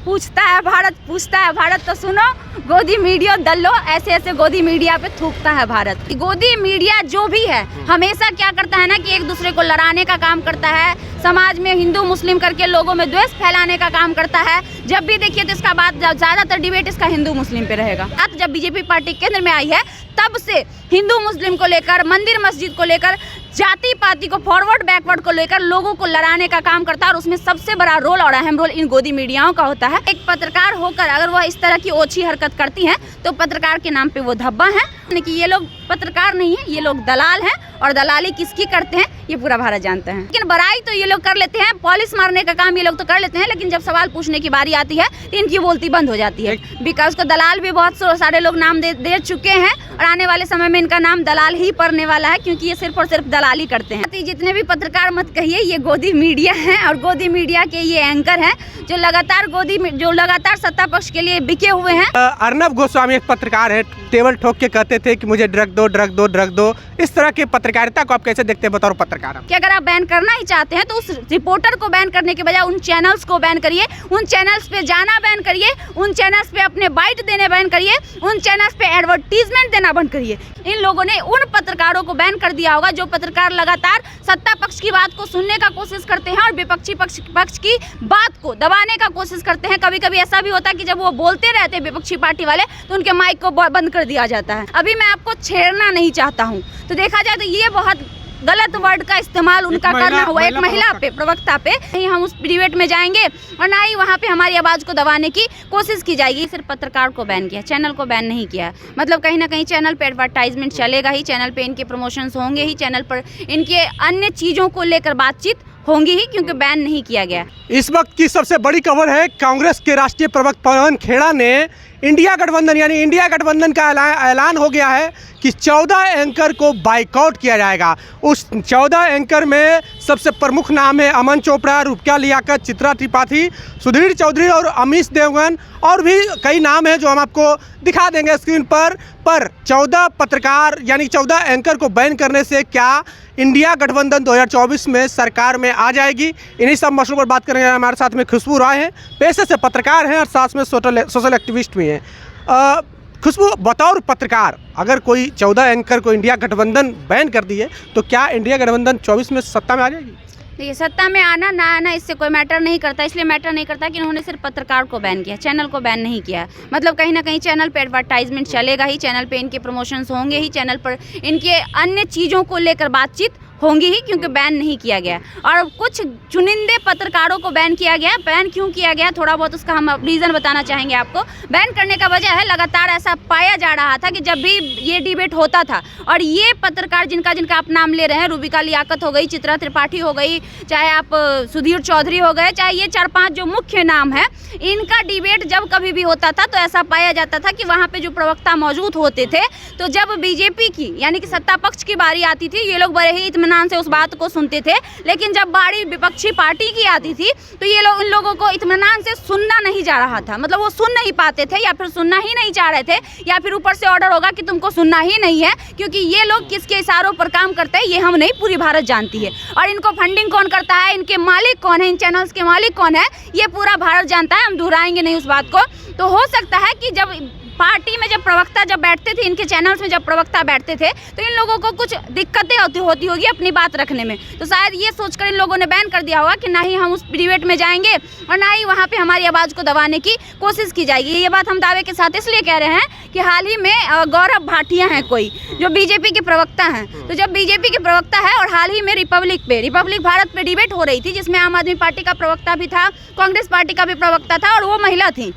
पूछता है भारत तो सुनो, गोदी मीडिया दल्लो ऐसे ऐसे गोदी मीडिया पे थूकता है भारत। गोदी मीडिया जो भी है हमेशा क्या करता है ना कि एक दूसरे को लड़ाने का काम करता है, समाज में हिंदू मुस्लिम करके लोगों में द्वेष फैलाने का काम करता है। जब भी देखिए तो इसका बात ज़्यादातर डिबेट इसका हिंदू मुस्लिम पे रहेगा। अब जब बीजेपी पार्टी केंद्र में आई है तब से हिंदू मुस्लिम को लेकर, मंदिर मस्जिद को लेकर, जाति पाति को, फॉरवर्ड बैकवर्ड को लेकर लोगों को लड़ाने का काम करता है और उसमें सबसे बड़ा रोल और अहम रोल इन गोदी मीडियाओं का होता है। एक पत्रकार होकर अगर वह इस तरह की ओछी हरकत करती हैं तो पत्रकार के नाम पे वो धब्बा है। कि ये लोग पत्रकार नहीं है, ये लोग दलाल हैं और दलाली किसकी करते हैं ये पूरा भारत जानता है। लेकिन बड़ाई तो ये लोग कर लेते हैं, पॉलिश मारने का काम ये लोग तो कर लेते हैं, लेकिन जब सवाल पूछने की बारी आती है तो इनकी बोलती बंद हो जाती है। बिकॉज को दलाल भी बहुत सारे लोग नाम दे चुके हैं और आने वाले समय में इनका नाम दलाल ही पड़ने वाला है, क्योंकि ये सिर्फ और सिर्फ दलाली करते हैं। जितने भी पत्रकार मत कहिए, ये गोदी मीडिया है और गोदी मीडिया के ये एंकर हैं जो लगातार सत्ता पक्ष के लिए बिके हुए हैं। अर्नब गोस्वामी एक पत्रकार है, टेबल ठोक के कहते थे कि मुझे ड्रग दो। इस तरह की पत्रकारिता को आप कैसे देखते हैं, बताओ पत्रकार? कि अगर आप बैन करना ही चाहते हैं तो उस रिपोर्टर को बैन करने के बजाय उन चैनल्स को बैन करिए, उन चैनल्स पे जाना बैन करिए, उन चैनल्स पे अपने बाइट देने बैन करिए, उन चैनल्स पे एडवर्टीजमेंट देना बंद करिए। इन लोगों ने उन पत्रकारों को बैन कर दिया होगा जो पत्रकार लगातार सत्ता पक्ष की बात को सुनने का कोशिश करते हैं और विपक्षी पक्ष की बात को दबाने का कोशिश करते हैं। कभी कभी ऐसा भी होता है कि जब वो बोलते रहते हैं विपक्षी पार्टी वाले तो उनके माइक को बंद कर दिया जाता है। अभी मैं आपको छेड़ना नहीं चाहता हूँ, तो देखा जाए तो ये बहुत गलत वर्ड का इस्तेमाल उनका करना हुआ एक महिला पे, प्रवक्ता पे। नहीं हम उस डिबेट में जाएंगे और ना ही वहाँ पे हमारी आवाज़ को दबाने की कोशिश की जाएगी। सिर्फ पत्रकार को बैन किया, चैनल को बैन नहीं किया। मतलब कहीं ना कहीं चैनल पे एडवर्टाइजमेंट चलेगा ही, चैनल पे इनके प्रमोशंस होंगे ही, चैनल पर इनके अन्य चीज़ों को लेकर बातचीत होंगी ही, क्योंकि बैन नहीं किया गया। इस वक्त की सबसे बड़ी खबर है, कांग्रेस के राष्ट्रीय प्रवक्ता पवन खेड़ा ने इंडिया गठबंधन यानी इंडिया गठबंधन का ऐलान हो गया है कि 14 एंकर को बाइकआउट किया जाएगा। उस 14 एंकर में सबसे प्रमुख नाम है अमन चोपड़ा, रुपया लियाकत, चित्रा त्रिपाठी, सुधीर चौधरी और अमीश देवगन, और भी कई नाम हैं जो हम आपको दिखा देंगे स्क्रीन पर 14 पत्रकार यानी 14 एंकर को बैन करने से क्या इंडिया गठबंधन 2024 में सरकार में आ जाएगी? इन्हीं सब मसलों पर बात करेंगे। हमारे साथ में खुशबू राय हैं, पेशे से पत्रकार हैं और साथ में सोशल एक्टिविस्ट भी हैं। खुशबू, बतौर पत्रकार अगर कोई 14 एंकर को इंडिया गठबंधन बैन कर दिए तो क्या इंडिया गठबंधन 24 में सत्ता में आ जाएगी? देखिए, सत्ता में आना ना आना इससे कोई मैटर नहीं करता। इसलिए मैटर नहीं करता कि उन्होंने सिर्फ पत्रकार को बैन किया, चैनल को बैन नहीं किया। मतलब कहीं ना कहीं चैनल पे एडवर्टाइजमेंट चलेगा ही, चैनल पे इनके प्रमोशंस होंगे ही, चैनल पर इनके अन्य चीज़ों को लेकर बातचीत होंगी ही, क्योंकि बैन नहीं किया गया। और कुछ चुनिंदे पत्रकारों को बैन किया गया। बैन क्यों किया गया, थोड़ा बहुत उसका हम रीज़न बताना चाहेंगे आपको। बैन करने का वजह है, लगातार ऐसा पाया जा रहा था कि जब भी ये डिबेट होता था और ये पत्रकार जिनका आप नाम ले रहे हैं, रुबिका लियाकत हो गई, चित्रा त्रिपाठी हो गई, चाहे आप सुधीर चौधरी हो गए, चाहे ये 4-5 जो मुख्य नाम है, इनका डिबेट जब कभी भी होता था तो ऐसा पाया जाता था कि वहाँ पर जो प्रवक्ता मौजूद होते थे, तो जब बीजेपी की यानी कि सत्ता पक्ष की बारी आती थी, ये लोग बड़े ही इत्मीनान से उस बात को सुनते थे। लेकिन जब बारी विपक्षी पार्टी की आती थी तो ये लोग इन लोगों को इत्मीनान से सुनना नहीं जा रहा था। मतलब वो सुन नहीं पाते थे या फिर सुनना ही नहीं चाह रहे थे, या फिर ऊपर से ऑर्डर होगा कि तुमको सुनना ही नहीं है, क्योंकि ये लोग किसके इशारों पर काम करते हैं ये हम नहीं, पूरी भारत जानती है। और इनको फंडिंग कौन करता है, इनके मालिक कौन है, इन चैनल्स के मालिक कौन है, ये पूरा भारत जानता है। हम दोहराएंगे नहीं उस बात को। तो हो सकता है कि जब पार्टी में प्रवक्ता बैठते थे, इनके चैनल्स में जब प्रवक्ता बैठते थे, तो इन लोगों को कुछ दिक्कतें होती होगी अपनी बात रखने में। तो शायद ये सोचकर इन लोगों ने बैन कर दिया होगा कि ना ही हम उस डिबेट में जाएंगे और ना ही वहाँ पे हमारी आवाज़ को दबाने की कोशिश की जाएगी। ये बात हम दावे के साथ इसलिए कह रहे हैं कि हाल ही में गौरव भाटिया हैं कोई जो बीजेपी के प्रवक्ता हैं। तो जब बीजेपी के प्रवक्ता है और हाल ही में रिपब्लिक भारत पे डिबेट हो रही थी, जिसमें आम आदमी पार्टी का प्रवक्ता भी था, कांग्रेस पार्टी का भी प्रवक्ता था और वो महिला थी।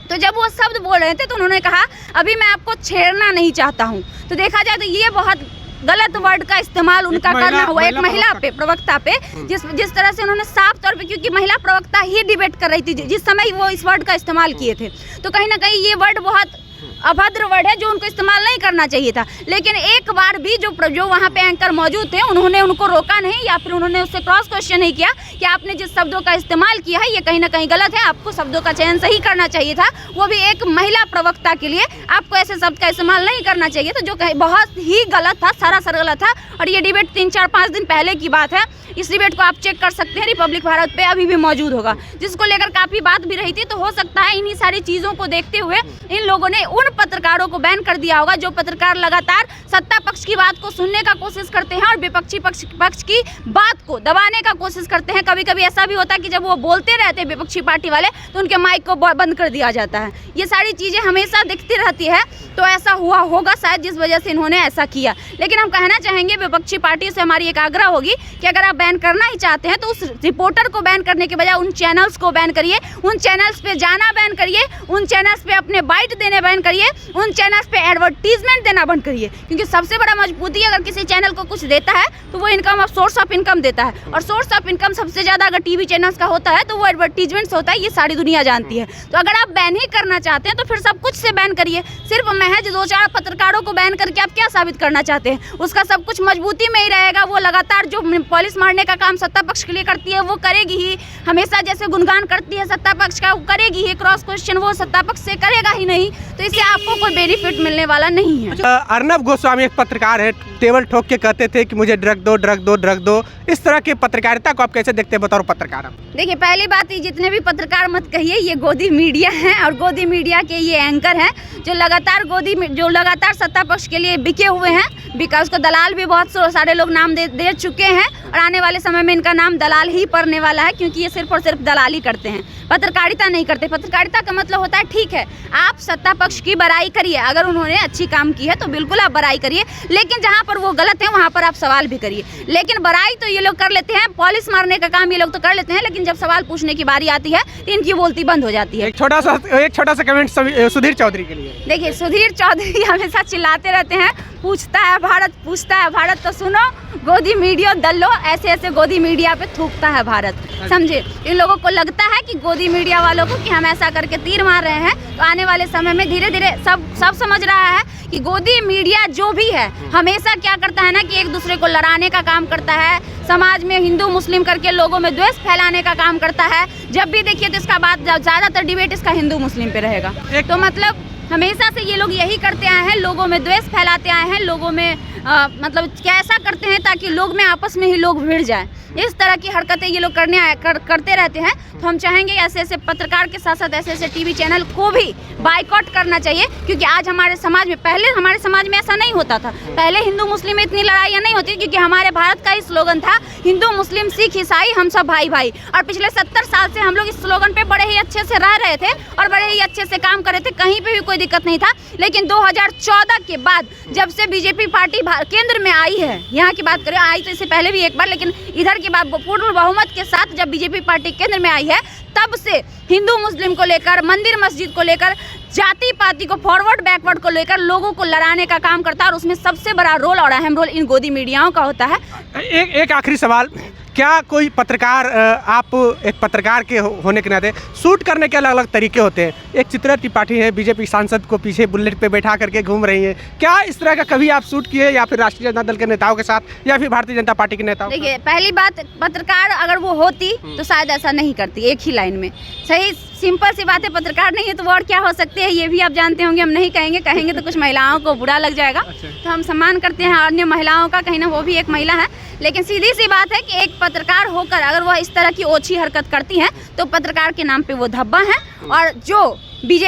तो जब वो शब्द बोल रहे थे तो उन्होंने कहा अभी मैं आपको छेड़ना नहीं चाहता हूँ। तो देखा जाए तो ये बहुत गलत वर्ड का इस्तेमाल उनका करना हुआ एक महिला पे, प्रवक्ता पे, जिस तरह से उन्होंने साफ तौर पे, क्योंकि महिला प्रवक्ता ही डिबेट कर रही थी जिस समय वो इस वर्ड का इस्तेमाल किए थे, तो कहीं ना कहीं ये वर्ड बहुत अभद्र वर्ड है जो उनको इस्तेमाल नहीं करना चाहिए था। लेकिन एक बार भी जो वहाँ पे एंकर मौजूद थे उन्होंने उनको रोका नहीं या फिर उन्होंने उससे क्रॉस क्वेश्चन नहीं किया कि आपने जिस शब्दों का इस्तेमाल किया है ये कहीं ना कहीं गलत है, आपको शब्दों का चयन सही करना चाहिए था। वो भी एक महिला प्रवक्ता के लिए आपको ऐसे शब्द का इस्तेमाल नहीं करना चाहिए था, जो बहुत ही गलत था, सरासर गलत था। और ये डिबेट 3-4-5 दिन पहले की बात है। इस डिबेट को आप चेक कर सकते हैं, रिपब्लिक भारत पे अभी भी मौजूद होगा, जिसको लेकर काफ़ी बात भी रही थी। तो हो सकता है इन्हीं सारी चीज़ों को देखते हुए इन लोगों ने उन पत्रकारों को बैन कर दिया होगा जो पत्रकार लगातार सत्ता पक्ष की बात को सुनने का कोशिश करते हैं और विपक्षी पक्ष की बात को दबाने का कोशिश करते हैं। कभी कभी ऐसा भी होता है कि जब वो बोलते रहते हैं विपक्षी पार्टी वाले तो उनके माइक को बंद कर दिया जाता है। ये सारी चीज़ें हमेशा दिखती रहती है, तो ऐसा हुआ होगा शायद जिस वजह से इन्होंने ऐसा किया। लेकिन हम कहना चाहेंगे विपक्षी पार्टी से हमारी एक आग्रह होगी कि अगर आप बैन करना ही चाहते हैं तो उस रिपोर्टर को बैन करने के बजाय उन चैनल्स को बैन करिए, उन चैनल्स पे जाना बैन करिए, उन चैनल्स पे अपने बाइट देने बैन करिए, उन चैनल्स पे एडवर्टीजमेंट देना बंद करिए। क्योंकि सबसे बड़ा मजबूती अगर किसी चैनल को कुछ देता है तो वो इनकम सोर्स ऑफ इनकम देता है, और सोर्स ऑफ इनकम सबसे ज़्यादा अगर टीवी चैनल्स का होता है तो वो एडवर्टीजमेंट्स होता है। ये सारी दुनिया जानती है। तो अगर आप बैन ही करना चाहते हैं तो फिर सब कुछ से बैन करिए। सिर्फ महज 2-4 पत्रकारों को बैन करके आप क्या साबित करना चाहते हैं? उसका सब कुछ मजबूती में ही रहेगा। वो लगातार जो पॉलिश मारने का काम सत्ता पक्ष के लिए करती है वो करेगी ही, हमेशा जैसे गुणगान करती है सत्ता पक्ष का वो करेगी ही, क्रॉस क्वेश्चन वो सत्ता पक्ष से करेगा ही नहीं। तो इससे आपको कोई बेनिफिट मिलने वाला नहीं है। अर्नब गोस्वामी एक पत्रकार है, टेबल ठोक के कहते थे कि मुझे ड्रग दो ड्रग दो ड्रग दो। इस तरह की पत्रकारिता को आप कैसे देखते हैं बतौर पत्रकार? देखिए, पहली बात ये जितने भी पत्रकार मत कहिए, ये गोदी मीडिया हैं और गोदी मीडिया के ये एंकर हैं जो लगातार सत्ता पक्ष के लिए बिके हुए हैं। बिकॉज को दलाल भी बहुत सारे लोग नाम दे चुके हैं और आने वाले समय में इनका नाम दलाल ही पड़ने वाला है, क्योंकि ये सिर्फ और सिर्फ दलाली करते हैं, पत्रकारिता नहीं करते। पत्रकारिता का मतलब होता है ठीक है आप सत्ता पक्ष की बड़ाई करिए, अगर उन्होंने अच्छी काम की है तो बिल्कुल आप बड़ाई करिए, लेकिन जहाँ पर वो गलत है वहाँ पर आप सवाल भी करिए। लेकिन बड़ाई तो ये लोग कर लेते हैं, पॉलिश मारने का काम ये लोग तो कर लेते हैं, लेकिन जब सवाल पूछने की बारी आती है तो इनकी बोलती बंद हो जाती है। एक छोटा सा कमेंट सुधीर चौधरी के लिए। देखिए, सुधीर चौधरी हमेशा चिल्लाते रहते हैं पूछता है भारत, तो सुनो गोदी मीडिया दल्लो, ऐसे ऐसे गोदी मीडिया पे थूकता है भारत। समझे? इन लोगों को लगता है कि गोदी मीडिया वालों को कि हम ऐसा करके तीर मार रहे हैं, तो आने वाले समय में धीरे धीरे सब समझ रहा है कि गोदी मीडिया जो भी है हमेशा क्या करता है ना कि एक दूसरे को लड़ाने का काम करता है, समाज में हिंदू मुस्लिम करके लोगों में द्वेष फैलाने का काम करता है। जब भी देखिए तो इसका बात ज़्यादातर डिबेट इसका हिंदू मुस्लिम पे रहेगा। तो मतलब हमेशा से ये लोग यही करते आए हैं, लोगों में द्वेष फैलाते आए हैं, लोगों में मतलब क्या ऐसा करते हैं ताकि लोग में आपस में ही लोग भिड़ जाएं। इस तरह की हरकतें ये लोग करते रहते हैं। तो हम चाहेंगे ऐसे ऐसे पत्रकार के साथ साथ ऐसे ऐसे टीवी चैनल को भी बाइकआउट करना चाहिए, क्योंकि आज हमारे समाज में, पहले हमारे समाज में ऐसा नहीं होता था। पहले हिंदू मुस्लिम में इतनी लड़ाइयाँ नहीं होती, क्योंकि हमारे भारत का ही स्लोगन था हिंदू मुस्लिम सिख ईसाई हम सब भाई भाई। और पिछले 70 साल से हम लोग इस स्लोगन पे बड़े ही अच्छे से रह रहे थे और बड़े ही अच्छे से काम कर रहे थे, कहीं पे भी कोई दिक्कत नहीं था। लेकिन 2014 के बाद जब से बीजेपी पार्टी केंद्र में आई है, यहाँ की बात करें, आई तो इससे पहले भी एक बार, लेकिन इधर की बात पूर्ण बहुमत के साथ जब बीजेपी पार्टी केंद्र में आई है, तब से हिंदू मुस्लिम को लेकर, मंदिर मस्जिद को लेकर, जाति पाति को, फॉरवर्ड बैकवर्ड को लेकर लोगों को लड़ाने का काम करता है, और उसमें सबसे बड़ा रोल और अहम रोल इन गोदी मीडियाओं का होता है। एक आखिरी सवाल, क्या कोई पत्रकार, आप एक पत्रकार के होने के नाते शूट करने के अलग अलग तरीके होते हैं? एक चित्रा त्रिपाठी है, बीजेपी सांसद को पीछे बुलेट पे बैठा करके घूम रही हैं, क्या इस तरह का कभी आप शूट किए, या फिर राष्ट्रीय जनता दल के नेताओं के साथ या फिर भारतीय जनता पार्टी के नेताओं? देखिए, पहली बात, पत्रकार अगर वो होती तो शायद ऐसा नहीं करती एक ही लाइन में। सही सिंपल सी बात है, पत्रकार नहीं है तो वो और क्या हो सकते हैं ये भी आप जानते होंगे। हम नहीं कहेंगे तो कुछ महिलाओं को बुरा लग जाएगा। तो हम सम्मान करते हैं अन्य महिलाओं का, कहीं ना वो भी एक महिला है। लेकिन सीधी सी बात है कि एक पत्रकार होकर अगर वह इस तरह की ओछी हरकत करती हैं तो पत्रकार के नाम पे वो धब्बा है। और जो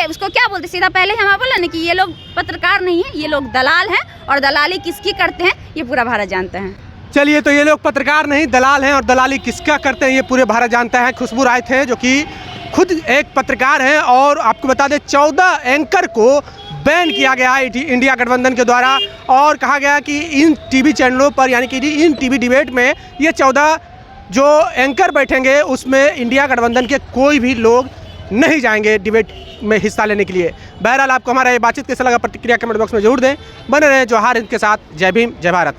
उसको क्या बोलते, सीधा पहले हम बोला ना कि ये लोग पत्रकार नहीं है, ये लोग दलाल हैं, और दलाली किसकी करते हैं ये पूरा भारत जानता है। चलिए, तो ये लोग पत्रकार नहीं दलाल हैं, और दलाली किसका करते हैं ये पूरे भारत जानता है। खुशबू राय थे जो कि खुद एक पत्रकार हैं, और आपको बता दें 14 एंकर को बैन किया गया है इंडिया गठबंधन के द्वारा, और कहा गया कि इन टीवी चैनलों पर, यानी कि इन टीवी डिबेट में ये 14 जो एंकर बैठेंगे उसमें इंडिया गठबंधन के कोई भी लोग नहीं जाएंगे डिबेट में हिस्सा लेने के लिए। बहरहाल आपको हमारा ये बातचीत कैसा लगा प्रतिक्रिया कमेंट बॉक्स में जरूर दें। बने रहें जवाहर हिंद के साथ। जय भीम, जय भारत।